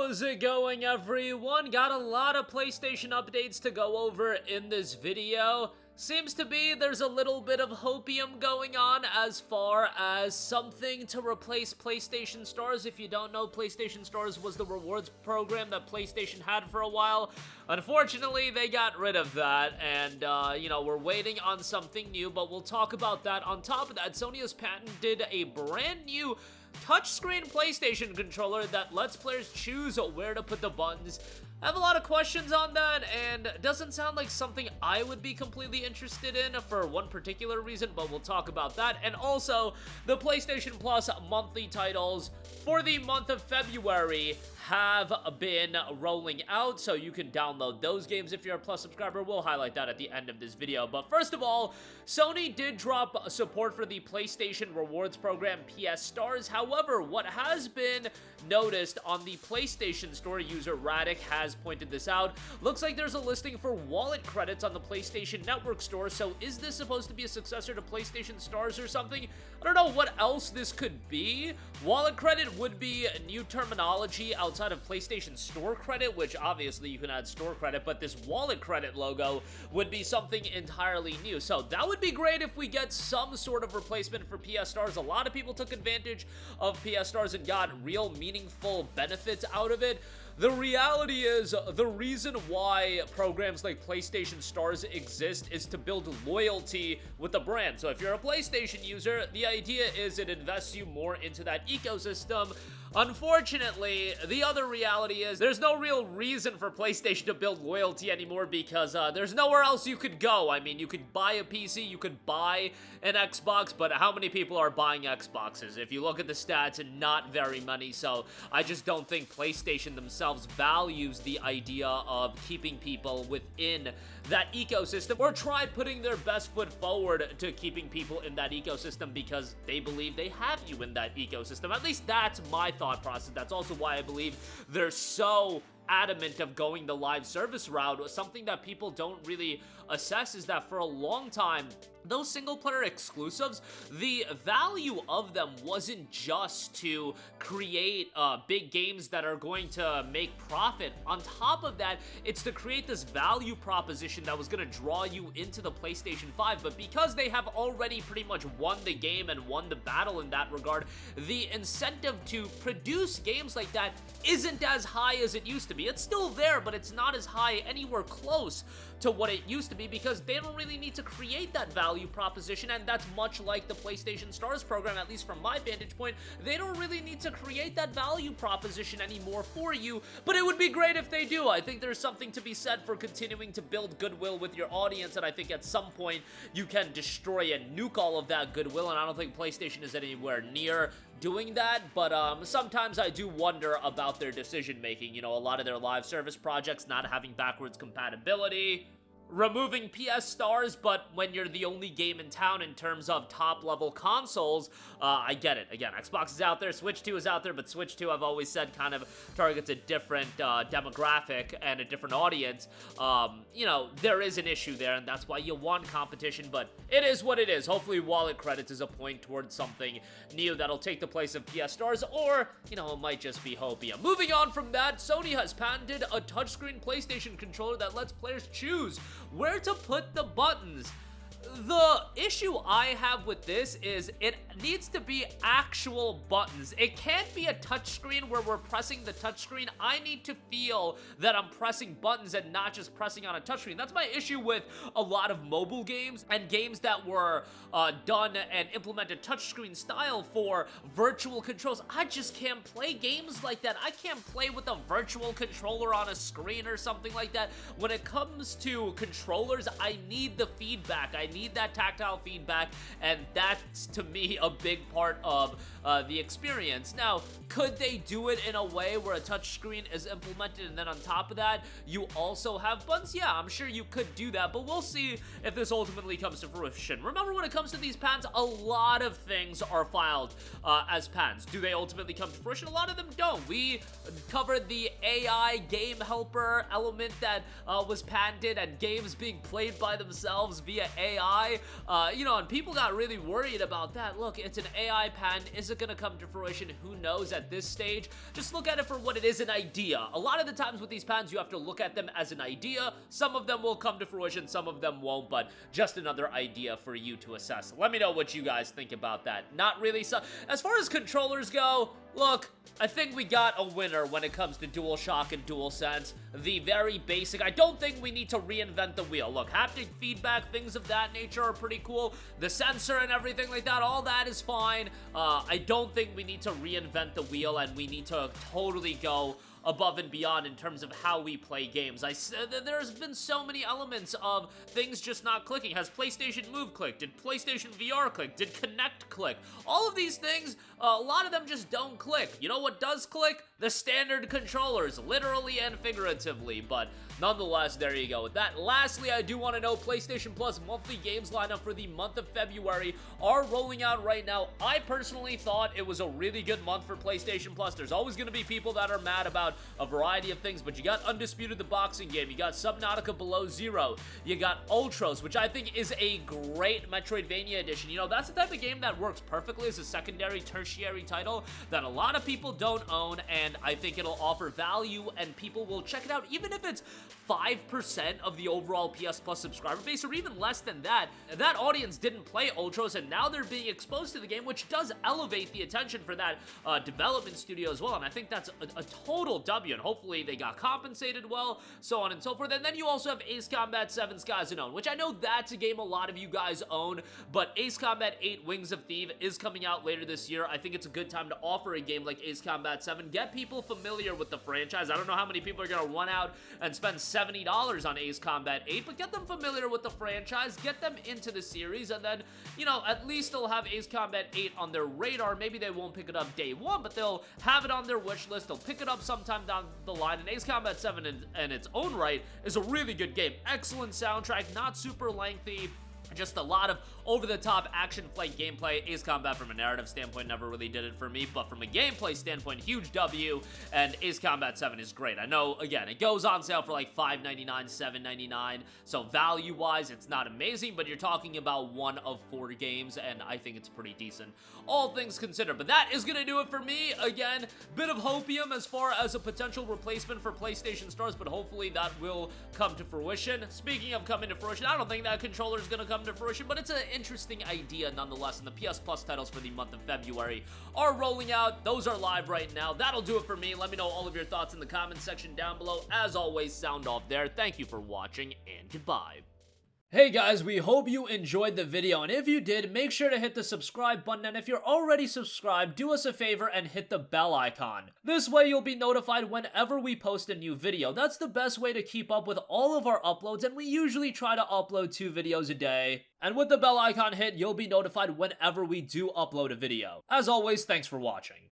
How's it going, everyone? Got a lot of PlayStation updates to go over in this video. Seems to be there's a little bit of hopium going on as far as something to replace PlayStation Stars. If you don't know, PlayStation Stars was the rewards program that PlayStation had for a while. Unfortunately, they got rid of that, and, we're waiting on something new, but we'll talk about that. On top of that, Sony has patented a brand new touchscreen PlayStation controller that lets players choose where to put the buttons. I have a lot of questions on that, and it doesn't sound like something I would be completely interested in for one particular reason, but we'll talk about that. And also, the PlayStation Plus monthly titles for the month of February have been rolling out, so you can download those games if you're a Plus subscriber. We'll highlight that at the end of this video. But first of all, Sony did drop support for the PlayStation Rewards program PS Stars. However, what has been noticed on the PlayStation Store, user Radic has pointed this out, looks like there's a listing for wallet credits on the PlayStation Network Store. So is this supposed to be a successor to PlayStation Stars or something? I don't know what else this could be. Wallet credit would be new terminology outside of PlayStation Store credit, which obviously you can add store credit, but this wallet credit logo would be something entirely new. So that would be great if we get some sort of replacement for PS Stars. A lot of people took advantage of PS Stars and got real meaningful benefits out of it. The reality is, the reason why programs like PlayStation Stars exist is to build loyalty with the brand. So if you're a PlayStation user, the idea is it invests you more into that ecosystem. Unfortunately, the other reality is there's no real reason for PlayStation to build loyalty anymore because there's nowhere else you could go. I mean, you could buy a PC, you could buy an Xbox, but how many people are buying Xboxes? If you look at the stats, not very many, so I just don't think PlayStation themselves values the idea of keeping people within that ecosystem, or try putting their best foot forward to keeping people in that ecosystem because they believe they have you in that ecosystem. At least that's my thought process. That's also why I believe they're so adamant of going the live service route. Something that people don't really assess is that for a long time, those single-player exclusives, the value of them wasn't just to create big games that are going to make profit. On top of that, it's to create this value proposition that was going to draw you into the PlayStation 5, but because they have already pretty much won the game and won the battle in that regard, the incentive to produce games like that isn't as high as it used to be. It's still there, but it's not as high anywhere close to what it used to be because they don't really need to create that value proposition, and that's much like the PlayStation Stars program, at least from my vantage point. They don't really need to create that value proposition anymore for you, but it would be great if they do. I think there's something to be said for continuing to build goodwill with your audience, and I think at some point you can destroy and nuke all of that goodwill, and I don't think PlayStation is anywhere near doing that, but sometimes I do wonder about their decision making. You know, a lot of their live service projects not having backwards compatibility, removing PS Stars, but when you're the only game in town in terms of top-level consoles, I get it. Again, Xbox is out there, Switch 2 is out there, but Switch 2, I've always said, kind of targets a different demographic and a different audience. There is an issue there, and that's why you want competition, but it is what it is. Hopefully, wallet credits is a point towards something new that'll take the place of PS Stars, or, it might just be hopium. Moving on from that, Sony has patented a touchscreen PlayStation controller that lets players choose where to put the buttons. The issue I have with this is it needs to be actual buttons. It can't be a touchscreen where we're pressing the touchscreen. I need to feel that I'm pressing buttons and not just pressing on a touchscreen. That's my issue with a lot of mobile games and games that were done and implemented touchscreen style for virtual controls. I just can't play games like that. I can't play with a virtual controller on a screen or something like that. When it comes to controllers, I need the feedback. I need that tactile feedback, and that's, to me, a big part of the experience. Now, could they do it in a way where a touchscreen is implemented and then on top of that, you also have buttons? Yeah, I'm sure you could do that, but we'll see if this ultimately comes to fruition. Remember, when it comes to these patents, a lot of things are filed as patents. Do they ultimately come to fruition? A lot of them don't. We covered the AI game helper element that was patented, and games being played by themselves via AI AI, and people got really worried about that. Look, it's an AI patent. Is it going to come to fruition? Who knows at this stage? Just look at it for what it is, an idea. A lot of the times with these patents, you have to look at them as an idea. Some of them will come to fruition, some of them won't, but just another idea for you to assess. Let me know what you guys think about that. Not really so. As far as controllers go, look, I think we got a winner when it comes to DualShock and DualSense. The very basic. I don't think we need to reinvent the wheel. Look, haptic feedback, things of that nature are pretty cool. The sensor and everything like that, all that is fine. I don't think we need to reinvent the wheel, and we need to totally go above and beyond in terms of how we play games. There's been so many elements of things just not clicking. Has PlayStation Move clicked? Did PlayStation VR click? Did Kinect click? All of these things, a lot of them just don't click. You know what does click? The standard controllers, literally and figuratively, but nonetheless, there you go with that. Lastly, I do want to know, PlayStation Plus monthly games lineup for the month of February are rolling out right now. I personally thought it was a really good month for PlayStation Plus. There's always going to be people that are mad about a variety of things, but you got Undisputed, the boxing game, you got Subnautica Below Zero, you got Ultros, which I think is a great Metroidvania edition. You know, that's the type of game that works perfectly as a secondary, tertiary title that a lot of people don't own, and I think it'll offer value and people will check it out, even if it's 5% of the overall PS Plus subscriber base, or even less than that. That audience didn't play Ultros, and now they're being exposed to the game, which does elevate the attention for that development studio as well, and I think that's a total W, and hopefully they got compensated well, so on and so forth. And then you also have Ace Combat 7 Skies Unknown, which I know that's a game a lot of you guys own, but Ace Combat 8 Wings of Thief is coming out later this year. I think it's a good time to offer a game like Ace Combat 7, get people familiar with the franchise. I don't know how many people are going to run out and spend $70 on Ace Combat 8, but get them familiar with the franchise, get them into the series, and then, at least they'll have Ace Combat 8 on their radar. Maybe they won't pick it up day one, but they'll have it on their wish list. They'll pick it up sometime down the line, and Ace Combat 7 in its own right is a really good game. Excellent soundtrack, not super lengthy, just a lot of over-the-top action flight gameplay. Ace Combat from a narrative standpoint never really did it for me, but from a gameplay standpoint, huge W, and Ace Combat 7 is great. I know, again, it goes on sale for like $5.99, $7.99, so value-wise, it's not amazing, but you're talking about one of 4 games, and I think it's pretty decent, all things considered. But that is going to do it for me. Again, bit of hopium as far as a potential replacement for PlayStation Stars, but hopefully that will come to fruition. Speaking of coming to fruition, I don't think that controller is going to come to fruition, but it's an interesting idea nonetheless, and the PS Plus titles for the month of February are rolling out. Those are live right now. That'll do it for me. Let me know all of your thoughts in the comments section down below. As always, sound off there. Thank you for watching, and goodbye. Hey guys, we hope you enjoyed the video, and if you did, make sure to hit the subscribe button, and if you're already subscribed, do us a favor and hit the bell icon. This way you'll be notified whenever we post a new video. That's the best way to keep up with all of our uploads, and we usually try to upload 2 videos a day. And with the bell icon hit, you'll be notified whenever we do upload a video. As always, thanks for watching.